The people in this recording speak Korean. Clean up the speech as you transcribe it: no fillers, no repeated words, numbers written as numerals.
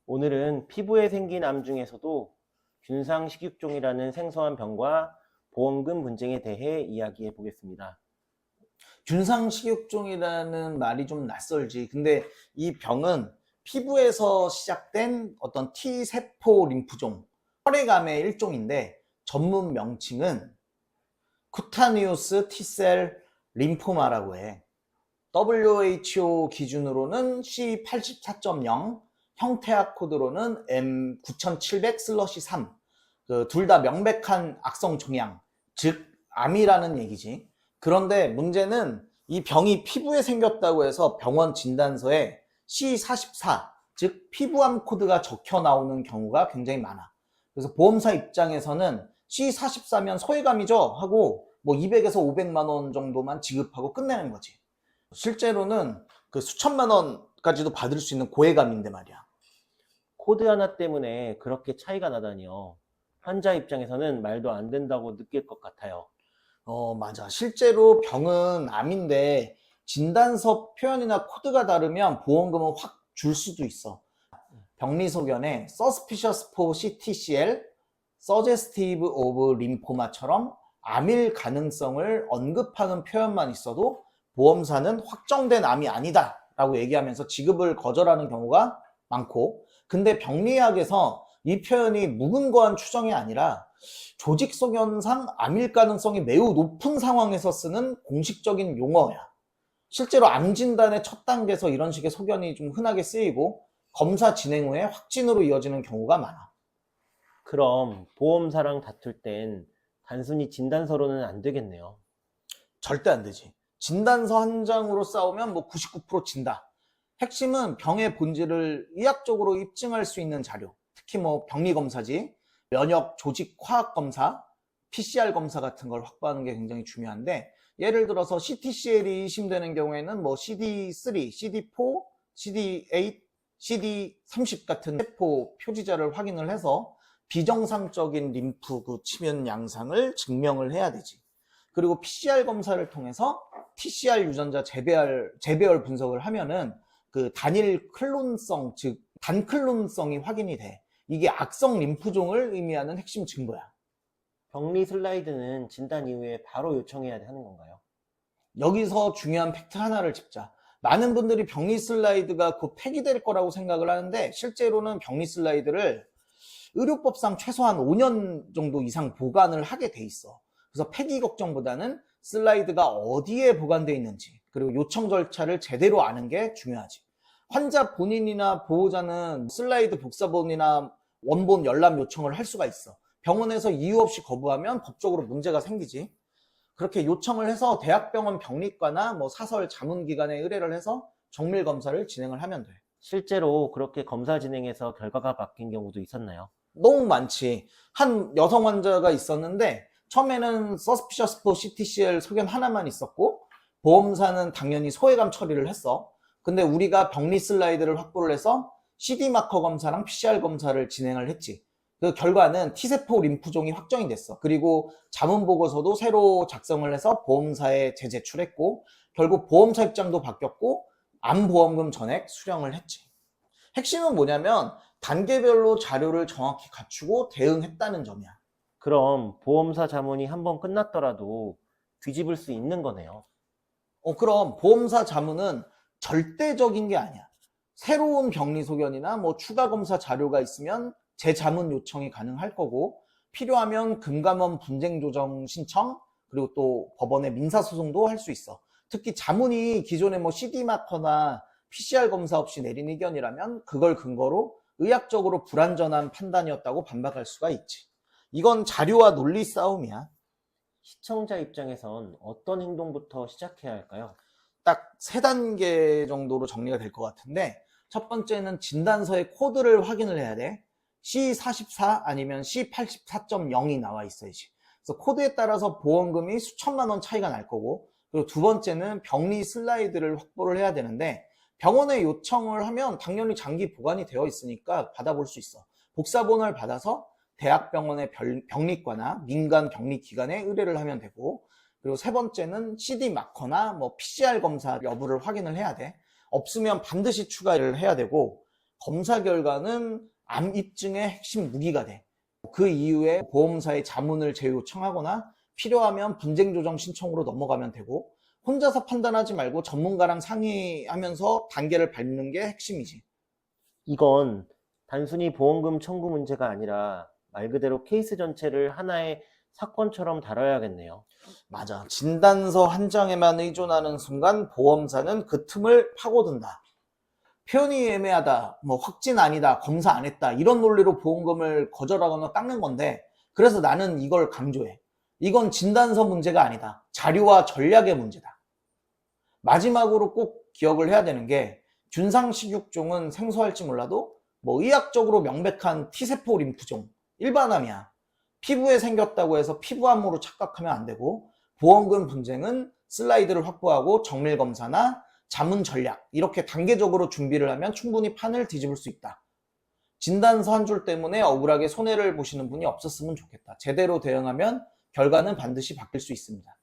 오늘은 피부에 생긴 암 중에서도 균상식육종이라는 생소한 병과 보험금 분쟁에 대해 이야기해 보겠습니다. 균상식육종이라는 말이 좀 낯설지. 근데 이 병은 피부에서 시작된 어떤 T세포 림프종, 혈액암의 일종인데 전문 명칭은 쿠타니우스 T셀 림포마라고 해. WHO 기준으로는 C84.0, 형태학 코드로는 M9700/3, 둘 다 명백한 악성 종양, 즉 암이라는 얘기지. 그런데 문제는 이 병이 피부에 생겼다고 해서 병원 진단서에 C44, 즉 피부암 코드가 적혀 나오는 경우가 굉장히 많아. 그래서 보험사 입장에서는 C44면 소외감이죠 하고 뭐 200에서 500만 원 정도만 지급하고 끝내는 거지. 실제로는 그 수천만 원까지도 받을 수 있는 고액암인데 말이야. 코드 하나 때문에 그렇게 차이가 나다니요. 환자 입장에서는 말도 안 된다고 느낄 것 같아요. 맞아. 실제로 병은 암인데 진단서 표현이나 코드가 다르면 보험금은 확 줄 수도 있어. 병리소견에 Suspicious for CTCL, Suggestive of Lymphoma처럼 암일 가능성을 언급하는 표현만 있어도 보험사는 확정된 암이 아니다 라고 얘기하면서 지급을 거절하는 경우가 많고, 근데 병리학에서 이 표현이 무근거한 추정이 아니라 조직소견상 암일 가능성이 매우 높은 상황에서 쓰는 공식적인 용어야. 실제로 암 진단의 첫 단계에서 이런 식의 소견이 좀 흔하게 쓰이고 검사 진행 후에 확진으로 이어지는 경우가 많아. 그럼 보험사랑 다툴 땐 단순히 진단서로는 안 되겠네요. 절대 안 되지. 진단서 한 장으로 싸우면 뭐 99% 진다. 핵심은 병의 본질을 의학적으로 입증할 수 있는 자료, 특히 뭐 병리검사지, 면역 조직 화학 검사, PCR 검사 같은 걸 확보하는 게 굉장히 중요한데, 예를 들어서 CTCL이 의심되는 경우에는 뭐 CD3, CD4, CD8, CD30 같은 세포 표지자를 확인을 해서 비정상적인 림프 침연 양상을 증명을 해야 되지. 그리고 PCR 검사를 통해서 TCR 유전자 재배열 분석을 하면은 그 단일 클론성, 즉 단클론성이 확인이 돼. 이게 악성 림프종을 의미하는 핵심 증거야. 병리 슬라이드는 진단 이후에 바로 요청해야 하는 건가요? 여기서 중요한 팩트 하나를 짚자. 많은 분들이 병리 슬라이드가 곧 폐기될 거라고 생각을 하는데, 실제로는 병리 슬라이드를 의료법상 최소한 5년 정도 이상 보관을 하게 돼 있어. 그래서 폐기 걱정보다는 슬라이드가 어디에 보관되어 있는지, 그리고 요청 절차를 제대로 아는 게 중요하지. 환자 본인이나 보호자는 슬라이드 복사본이나 원본 열람 요청을 할 수가 있어. 병원에서 이유 없이 거부하면 법적으로 문제가 생기지. 그렇게 요청을 해서 대학병원 병리과나 뭐 사설 자문기관에 의뢰를 해서 정밀 검사를 진행을 하면 돼. 실제로 그렇게 검사 진행해서 결과가 바뀐 경우도 있었나요? 너무 많지. 한 여성 환자가 있었는데 처음에는 Suspicious for CTCL 소견 하나만 있었고 보험사는 당연히 소외감 처리를 했어. 근데 우리가 병리 슬라이드를 확보를 해서 CD 마커 검사랑 PCR 검사를 진행을 했지. 그 결과는 T세포 림프종이 확정이 됐어. 그리고 자문 보고서도 새로 작성을 해서 보험사에 재제출했고, 결국 보험사 입장도 바뀌었고 암보험금 전액 수령을 했지. 핵심은 뭐냐면 단계별로 자료를 정확히 갖추고 대응했다는 점이야. 그럼 보험사 자문이 한번 끝났더라도 뒤집을 수 있는 거네요. 그럼 보험사 자문은 절대적인 게 아니야. 새로운 병리 소견이나 뭐 추가 검사 자료가 있으면 재자문 요청이 가능할 거고, 필요하면 금감원 분쟁 조정 신청, 그리고 또 법원에 민사 소송도 할 수 있어. 특히 자문이 기존에 뭐 CD 마커나 PCR 검사 없이 내린 의견이라면 그걸 근거로 의학적으로 불완전한 판단이었다고 반박할 수가 있지. 이건 자료와 논리 싸움이야. 시청자 입장에선 어떤 행동부터 시작해야 할까요? 딱 3단계 정도로 정리가 될 것 같은데, 첫 번째는 진단서의 코드를 확인을 해야 돼. C44 아니면 C84.0이 나와 있어야지. 그래서 코드에 따라서 보험금이 수천만 원 차이가 날 거고, 그리고 두 번째는 병리 슬라이드를 확보를 해야 되는데, 병원에 요청을 하면 당연히 장기 보관이 되어 있으니까 받아볼 수 있어. 복사본을 받아서 대학병원의 병리과나 민간 병리기관에 의뢰를 하면 되고, 그리고 세 번째는 CD 마커나 뭐 PCR 검사 여부를 확인을 해야 돼. 없으면 반드시 추가를 해야 되고, 검사 결과는 암 입증의 핵심 무기가 돼. 그 이후에 보험사의 자문을 재요청하거나 필요하면 분쟁 조정 신청으로 넘어가면 되고, 혼자서 판단하지 말고 전문가랑 상의하면서 단계를 밟는 게 핵심이지. 이건 단순히 보험금 청구 문제가 아니라 말 그대로 케이스 전체를 하나의 사건처럼 다뤄야겠네요. 맞아. 진단서 한 장에만 의존하는 순간 보험사는 그 틈을 파고든다. 표현이 애매하다, 뭐 확진 아니다, 검사 안 했다, 이런 논리로 보험금을 거절하거나 깎는 건데, 그래서 나는 이걸 강조해. 이건 진단서 문제가 아니다. 자료와 전략의 문제다. 마지막으로 꼭 기억을 해야 되는 게, 균상식육종은 생소할지 몰라도 뭐 의학적으로 명백한 T세포 림프종, 일반암이야. 피부에 생겼다고 해서 피부암으로 착각하면 안 되고, 보험금 분쟁은 슬라이드를 확보하고 정밀 검사나 자문 전략, 이렇게 단계적으로 준비를 하면 충분히 판을 뒤집을 수 있다. 진단서 한 줄 때문에 억울하게 손해를 보시는 분이 없었으면 좋겠다. 제대로 대응하면 결과는 반드시 바뀔 수 있습니다.